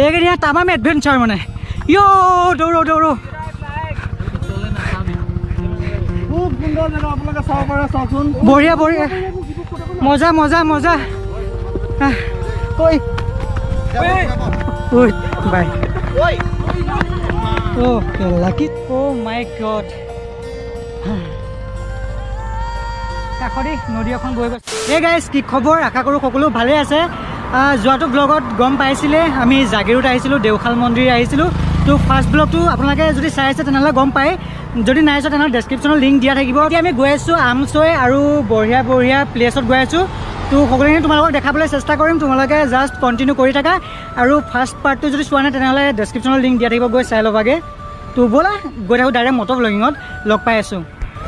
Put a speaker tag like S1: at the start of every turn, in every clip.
S1: এইকেইদিন তামাম এডভেঞ্চাৰ মানে দৌৰো দৌৰো বঢ়িয়া বঢ়িয়া মজা মজা মজা বাই লাকি মাই গড কাষতে নদী এখন বৈ গৈছে এই গাইজ কি খবৰ আশা কৰোঁ সকলো ভালে আছে যোৱাটো ব্লগত গম পাইছিলে আমি জাগিৰোড আহিছিলোঁ দেওশাল মন্দিৰ আহিছিলোঁ তো ফাৰ্ষ্ট ব্লগটো আপোনালোকে যদি চাই আছে তেনেহ'লে গম পায় যদি নাই চোৱা তেনেহ'লে ডেছক্ৰিপশ্যনত লিংক দিয়া থাকিব এতিয়া আমি গৈ আছোঁ আমচৈ আৰু বঢ়িয়া বঢ়িয়া প্লেচত গৈ আছোঁ তো সকলোখিনি তোমালোকক দেখাবলৈ চেষ্টা কৰিম তোমালোকে জাষ্ট কণ্টিনিউ কৰি থাকা আৰু ফাৰ্ষ্ট পাৰ্টটো যদি চোৱা নাই তেনেহ'লে ডেছক্ৰিপশ্যনত লিংক দিয়া থাকিব গৈ চাই ল'বাগৈ তো ব'লা গৈ থাকোঁ ডাইৰেক্ট মটৰ ব্লগিঙত লগ পাই আছোঁ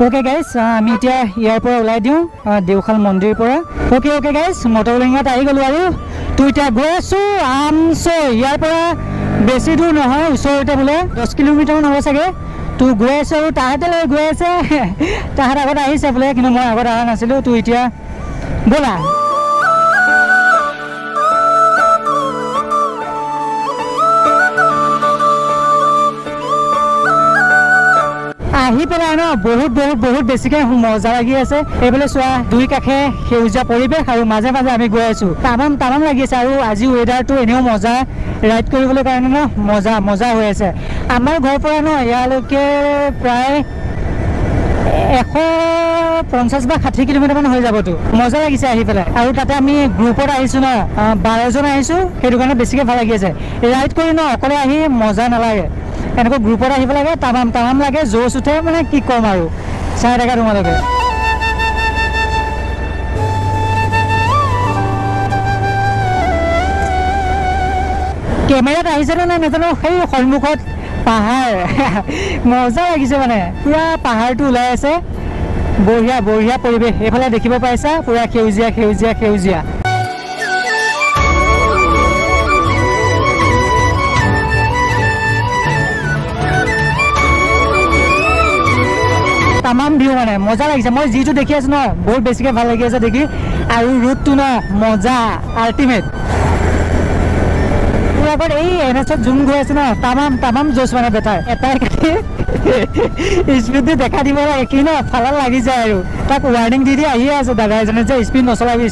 S1: ওকে গাইজ আমি এতিয়া ইয়াৰ পৰা ওলাই দিওঁ দেওশাল মন্দিৰৰ পৰা ওকে গাইজ মটৰ ব্লগিঙত আহি গ'লোঁ আৰু তো এতিয়া গৈ আছোঁ আমচৈ ইয়াৰ পৰা বেছি দূৰ নহয় ওচৰতে বোলে 10 কিলোমিটাৰ নহ'ব চাগে তো গৈ আছোঁ আৰু তাহাঁতে লৈ গৈ আছে তাহাঁত আগত আহিছে বোলে কিন্তু মই আগত অহা নাছিলোঁ তো এতিয়া ব'লা আহি পেলাই ন বহুত বহুত বহুত বেছিকৈ মজা লাগি আছে এইফালে চোৱা দুই কাষে সেউজীয়া পৰিৱেশ আৰু মাজে মাজে আমি গৈ আছোঁ তামাম লাগি আছে আৰু আজি ৱেডাৰটো এনেও মজা ৰাইড কৰিবলৈ কাৰণে ন মজা হৈ আছে আমাৰ ঘৰৰ পৰা ন ইয়ালৈকে প্ৰায় 150 বা 60 কিলোমিটাৰমান হৈ যাবতো মজা লাগিছে আহি পেলাই আৰু তাতে আমি গ্ৰুপত আহিছোঁ ন 12জন আহিছোঁ সেইটো কাৰণে বেছিকৈ ভাল লাগি আছে ৰাইড কৰি ন অকলে আহি মজা নালাগে এনেকৈ গ্ৰুপত আহিব লাগে তামাম লাগে জোচ উঠে মানে কি ক'ম আৰু চাই থাকা তোমালোকে কেমেৰাত আহিছেনে নাই নাজানো সেই সন্মুখত পাহাৰ মজা লাগিছে মানে পুৰা পাহাৰটো ওলাই আছে বঢ়িয়া পৰিৱেশ এইফালে দেখিব পাইছা পুৰা সেউজীয়া তামাম ভিউ মানে মজা লাগিছে মই যিটো দেখি আছোঁ ন বহুত বেছিকৈ ভাল লাগি আছে দেখি আৰু ৰুটটো ন মজা আল্টিমেট পুৰা আগত এই এনএছত জুম গৈ আছে ন তামাম জোচ মানে বেটাৰ এটাই কাটি স্পীডটো দেখা দিব লাগে কি ন ফালা লাগি যায় আৰু তাক ৱাৰ্ণিং দি আহিয়ে আছে দাদা এজনে যে স্পীড নচলাবি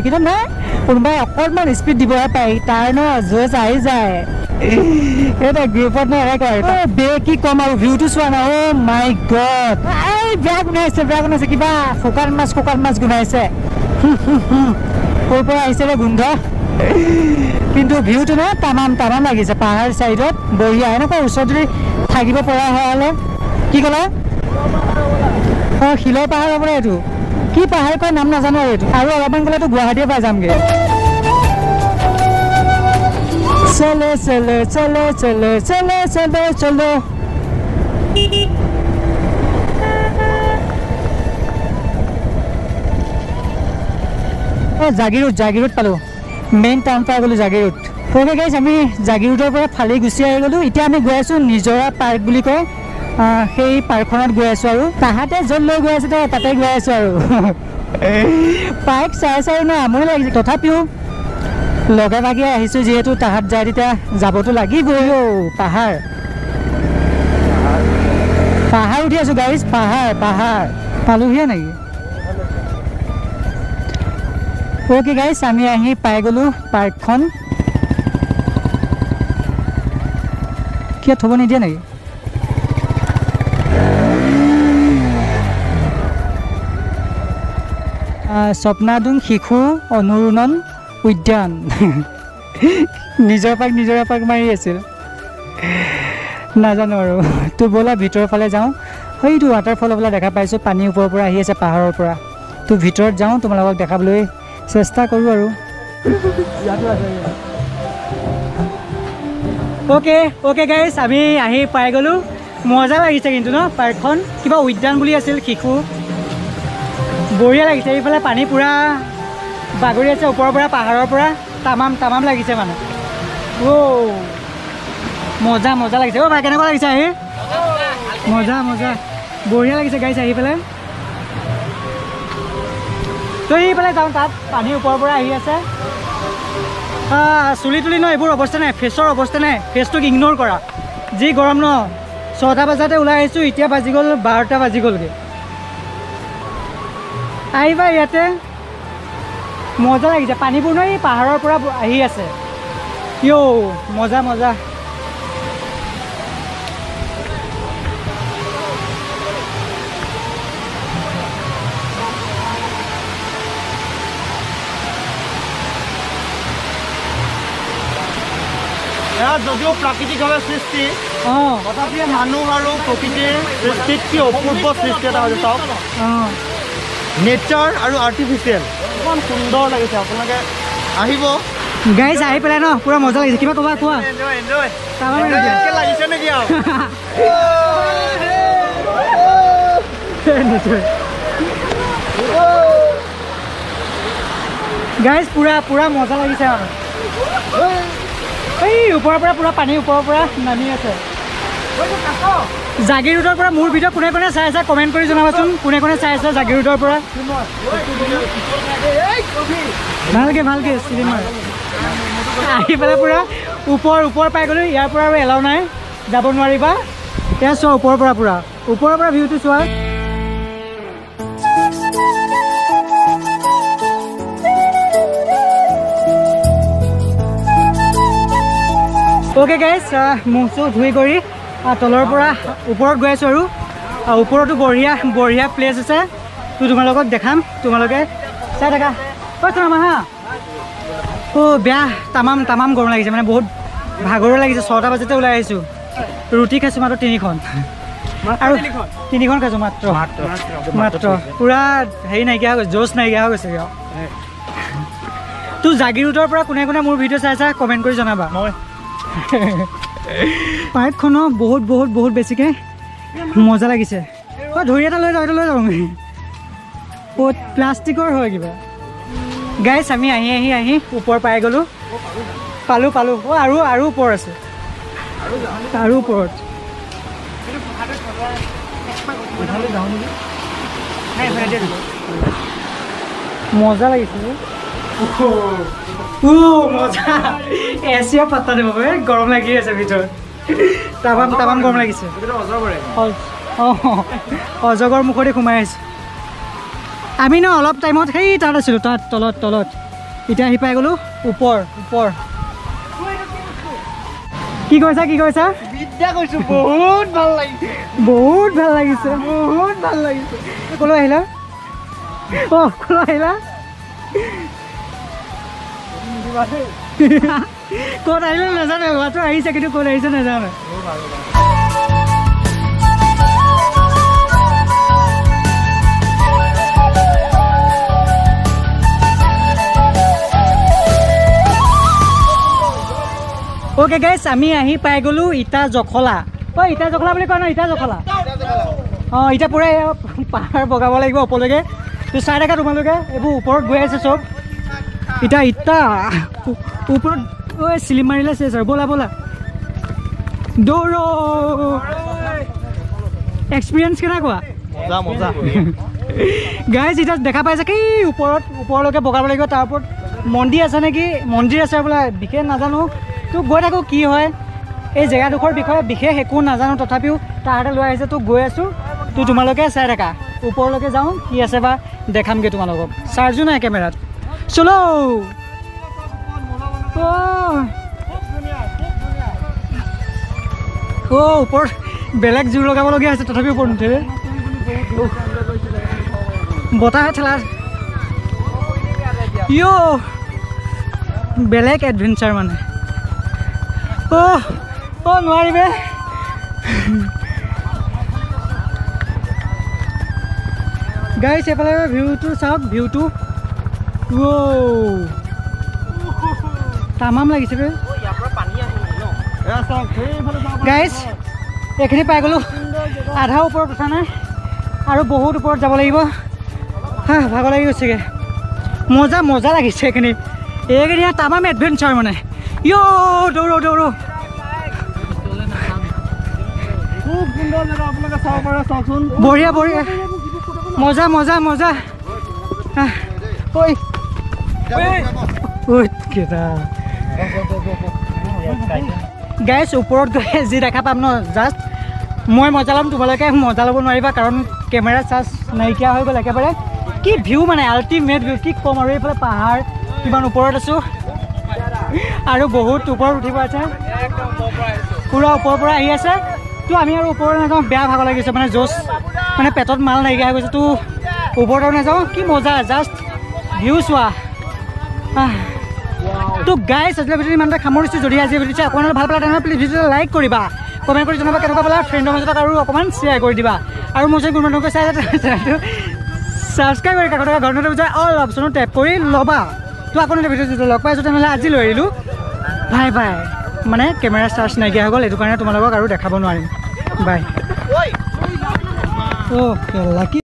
S1: কিন্তু নাই কোনোবাই অকণমান স্পীড দিবহে পায় তাৰ ন জোচ আহি যায় এটা গ্ৰুপত ন বে কি ক'ম আৰু ভিউটো চোৱা না মাই গড বেয়া গুণাইছে কিবা শুকান মাছ গুণাইছে ক'ৰ পৰা আহিছে ৰে গোন্ধ কিন্তু ভিউটো ন তামাম লাগিছে পাহাৰ চাইডত বঢ়িয়া এনেকুৱা ওচৰত যদি থাকিব পৰা হ'লে কি ক'লা শিলৰ পাহাৰ হ'ব এইটো কি পাহাৰ কয় নাম নাজানো আৰু এইটো আৰু অলপমান গ'লেতো গুৱাহাটীয়ে পাই যামগৈ চলো জাগিৰোড পালোঁ মেইন টাউন পাই গ'লোঁ জাগিৰোড ওকে গাইজ আমি জাগিৰোডৰ পৰা ফালি গুচি আহি গ'লোঁ এতিয়া আমি গৈ আছোঁ নিজৰা পাৰ্ক বুলি কয় সেই পাৰ্কখনত গৈ আছোঁ আৰু তাহাঁতে য'ত লৈ গৈ আছে তাতে গৈ আছোঁ আৰু পাৰ্ক চাই ন আমনি লাগিছে তথাপিও লগে ভাগে আহিছোঁ যিহেতু তাহাঁত যায় তেতিয়া যাবতো লাগিবই পাহাৰ উঠি আছোঁ গাইজ পাহাৰ পালোহিয়ে নেকি ওকে গাইজ আমি আহি পাই গ'লোঁ পাৰ্কখন কিয় থ'ব নিদিয়ে নেকি স্বপ্নাদুং শিশু অনুৰণন উদ্যান নিজৰা পাৰ্ক মাৰি আছিল নাজানো আৰু তো ব'লা ভিতৰৰ ফালে যাওঁ সেইটো ৱাটাৰফল বোলা দেখা পাইছোঁ পানী ওপৰৰ পৰা আহি আছে পাহাৰৰ পৰা তো ভিতৰত যাওঁ তোমালোকক দেখাবলৈ চেষ্টা কৰোঁ আৰু ওকে গাইজ আমি আহি পাই গ'লোঁ মজা লাগিছে কিন্তু ন পাৰ্কখন কিবা উদ্যান বুলি আছিল শিশু বঢ়িয়া লাগিছে এইফালে পানী পুৰা বাগৰি আছে ওপৰৰ পৰা পাহাৰৰ পৰা তামাম লাগিছে মানে মজা লাগিছে ভাই কেনেকুৱা লাগিছে আহি মজা বঢ়িয়া লাগিছে গাইজ আহি পেলাই তো এইফালে যাওঁ তাত পানী ওপৰৰ পৰা আহি আছে চুলি তুলি ন এইবোৰ অৱস্থা নাই, ফেচৰ অৱস্থা নাই, ফেচটোক ইগন'ৰ কৰা। যি গৰম ন, 6টা বজাতে ওলাই আহিছোঁ, এতিয়া বাজি গ'ল 12টা বাজি গ'লগৈ। আহিবা ইয়াতে, মজা লাগিছে। পানীবোৰ ন এই পাহাৰৰ পৰা আহি আছে। মজা মজা।
S2: যদিও প্ৰাকৃতিকভাৱে সৃষ্টি তথাপি মানুহ আৰু প্ৰকৃতিৰ সৃষ্টিত কি অপূৰ্ব সৃষ্টি এটা হৈছে চাওক। নেচাৰ আৰু আৰ্টিফিচিয়েল ইমান সুন্দৰ লাগিছে, আপোনালোকে আহিব।
S1: গাইজ আহি পেলাই ন পুৰা মজা লাগিছে। কিবা ক'বা কোৱা।
S2: লাগিছে নেকি আৰু
S1: গাইজ পুৰা পুৰা মজা লাগিছে আৰু এই ওপৰৰ পৰা পুৰা পানী ওপৰৰ পৰা নামি আছে। জাগিৰোডৰ পৰা মোৰ ভিডিঅ' কোনে কোনে চাই আছে কমেণ্ট কৰি জনাবাচোন। কোনে কোনে চাই আছে জাগিৰোডৰ পৰা? ভালকে ভালকে চিনেমাৰ আহি পেলাই পুৰা ওপৰ পাই গ'লো। ইয়াৰ পৰা আৰু এলাও নাই, যাব নোৱাৰিবা। এয়া চোৱা ওপৰৰ পৰা ভিউটো চোৱা। অ'কে গাইজ, মুখ চুখ ধুই কৰি তলৰ পৰা ওপৰত গৈ আছোঁ আৰু ওপৰতো বঢ়িয়া প্লেচ আছে। তোমালোকক দেখাম, তোমালোকে চাই থাকা। তোমাৰ হা বেয়া তামাম গৰম লাগিছে, মানে বহুত ভাগৰো লাগিছে। 6টা বজাতে ওলাই আহিছোঁ। ৰুটি খাইছোঁ মাত্ৰ 3খন আৰু 3খন খাইছোঁ মাত্ৰ। পুৰা হেৰি নাইকিয়া হৈ গৈছে, জোচ নাইকিয়া হৈ গৈছে। তোৰ জাগিৰোডৰ পৰা কোনে কোনে মোৰ ভিডিঅ' চাইছা কমেণ্ট কৰি জনাবা। পাৰ্কখনো বহুত বেছিকৈ মজা লাগিছে। ধৰি এটা লৈ যাওঁ, লৈ যাওঁ। প্লাষ্টিকৰ হয় কিবা। গাইজ আমি আহি ওপৰ পাই গ'লোঁ। পালোঁ আৰু ওপৰ আছে, আৰু ওপৰত মজা লাগিছে। মজা এচিয়া পাত্তা দিব গৰম লাগি আছে ভিতৰত। তামাম গৰম লাগিছে। অজগৰ মুখতে সোমাই আহিছে। আমি ন অলপ টাইমত সেই তাত আছিলোঁ, তাত তলত। এতিয়া আহি পাই গ'লোঁ ওপৰ। কি কৈছা? বহুত ভাল লাগিছে। ক'লৈ আহিলা? ক'লৈ আহিলা? ক'ত আহিলে নাজানো, ল'ৰাটো আহিছে কিন্তু ক'ত আহিছে নাজানো। অ'কে গাইজ, আমি আহি পাই গ'লোঁ ইটা জখলা। ইটা জখলা বুলি কয় ন? ইটা জখলা। এতিয়া পুৰা পাহাৰ বগাব লাগিব ওপৰলৈকে। তো চাই থাকা তোমালোকে, এইবোৰ ওপৰত গৈ আছে চব। ইটা ওপৰত চিলিম মাৰিলে চেছ আৰু। ব'লা দৌৰ। এক্সপিৰিয়েঞ্চ কেনেকুৱা? গাইজ এতিয়া দেখা পাইছে কি ওপৰলৈকে বগাব লাগিব। তাৰ ওপৰত মন্দিৰ আছে নেকি? মন্দিৰ আছে বোলে, বিশেষ নাজানো। তো গৈ থাকোঁ কি হয়। এই জেগাডোখৰ বিষয়ে বিশেষ একো নাজানো, তথাপিও তাহাঁতে লৈ আহিছে। তো গৈ আছোঁ, তো তোমালোকে চাই থাকা। ওপৰলৈকে যাওঁ, কি আছে বা দেখামগৈ তোমালোকক। চাৰ্জো নাই কেমেৰাত। চলো। ওপৰত বেলেগ জোৰ লগাবলগীয়া হৈছে, তথাপিও ওপৰত নুঠে। বতাহে ঠেলা। বেলেগ এডভেঞ্চাৰ মানে। নোৱাৰিবে। গাইজ এইফালে ভিউটো চাওক, ভিউটো তামাম লাগিছে বে। গাইজ এইখিনি পাই গ'লোঁ। আধা ওপৰত উঠা নাই, আৰু বহুত ওপৰত যাব লাগিব। ভাগৰ লাগি গৈছেগৈ। মজা লাগিছে এইখিনি তামাম এডভেঞ্চাৰ মানে। দৌৰ। বঢ়িয়া মজা। গাইছ ওপৰত গৈ যি দেখা পাম ন জাষ্ট মই মজা ল'ম তোমালোকে মজা ল'ব নোৱাৰিবা কাৰণ কেমেৰা চাৰ্জ নাইকিয়া হৈ গ'ল একেবাৰে কি ভিউ মানে আল্টিমেট ভিউ কি ক'ম আৰু এইফালে পাহাৰ কিমান ওপৰত আছোঁ আৰু বহুত ওপৰত উঠিব আছে পুৰা ওপৰৰ পৰা আহি আছে তো আমি আৰু ওপৰত নাযাওঁ বেয়া ভাগ লাগিছে মানে জোচ মানে পেটত মাল নাইকিয়া হৈ গৈছে তো ওপৰত নাযাওঁ কি মজা জাষ্ট ভিউ চোৱা তো গাইছ আজিলৈ ভিডিঅ'টো ইমানতে সামৰিছোঁ যদি আজি ভিডিঅ'টো আপোনালোকে ভাল পালে তেনেহ'লে প্লিজ ভিডিঅ'টো লাইক কৰিবা কমেণ্ট কৰি জনাবা কেনেকুৱা পালা ফ্ৰেণ্ডৰ মাজত আৰু অকণমান শ্বেয়াৰ কৰি দিবা আৰু মোৰ যদি কোনোবা চাই চেনেলটো ছাবস্ক্ৰাইব কৰি কাষত থকা ঘৰতে বুজাই অল অপশ্যনত টেপ কৰি ল'বা তো আপোনালোকে ভিডিঅ' যদি লগ পাইছোঁ তেনেহ'লে আজি লৈ আহিলোঁ বাই বাই মানে কেমেৰা চাৰ্জ নাইকিয়া হৈ গ'ল এইটো কাৰণে তোমালোকক আৰু দেখাব নোৱাৰিম বাই অ' লাকি